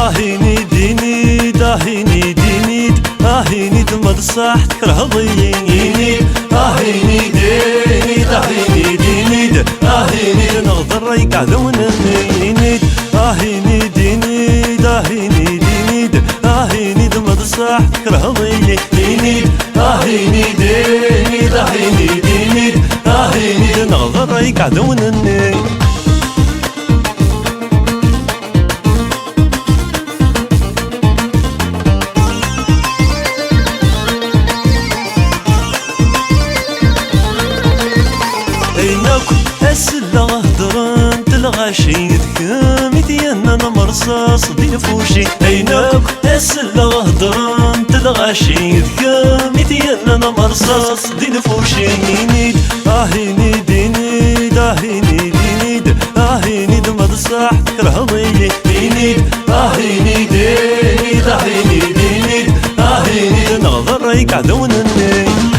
اهيني ديني داهيني ديني اهيني دمد صح تكره ضييني اهيني ديني داهيني ديني اهيني نغدر ريك عذون النيني اهيني ديني داهيني ديني اهيني دمد صح تكره ضييني اهيني ديني داهيني ديني اهيني نغدر ريك عذون النيني السلة هدران تلغاشي ذكامي ديالنا مرصاص دي فوشي ايناك السلة هدران تلغاشي ذكامي ديالنا مرصاص دي فوشي نيد اهيني ديني داهيني دينيد اهيني دمد صح تكره ضييني اهيني ديني داهيني دينيد اهيني نغضر ريك عدون النيد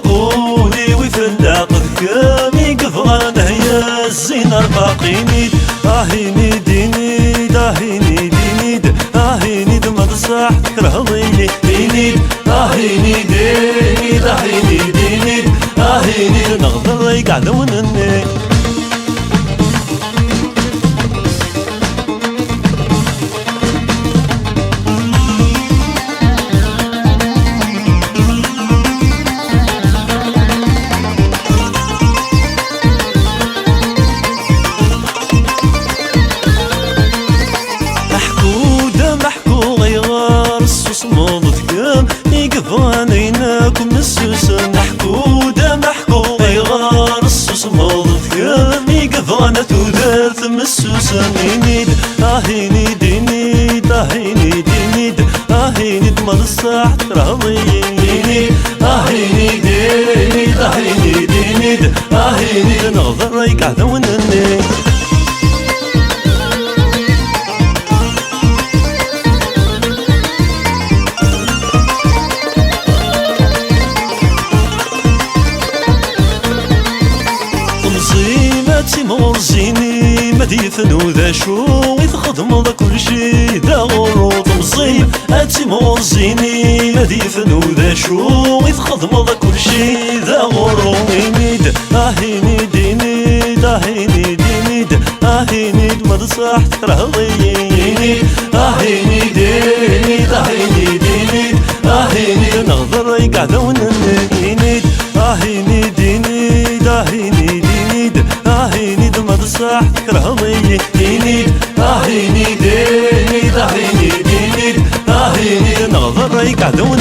قولي ويفلق ذكامي قفغان هيا الزينة الباقينيد اهيني ديني داهيني دينيد اهيني دمد صح تكره ضييني اهيني ديني داهيني دينيد اهيني نغدر ريك عدون النيد يقفانيناكم السوسن محكودة محكو غيغار السوس موضت كام يقفانا تودرت مسوسن ينيد اهيني ديني داهيني دينيد اهيني دمر الصح تراضيني اهيني ديني داهيني دينيد اهيني نغضر ريك عذون النيد مرزيني مديفن وذا شو يتخدم ذا كل شي ذا غروط مصيب اتي مرزيني مديفن وذا شو يتخدم ذا كل شي ذا غروط ينيد اهيني ديني داهيني دينيد اهيني دمد صح تكره ضييني اهيني ديني داهيني دينيد اهيني نغدر ريك عذون النينيد اهيني ديني داهيني دينيد اهيني دمد صح تكره ضييني اهيني ديني داهيني دينيد اهيني نغدر ريك عذون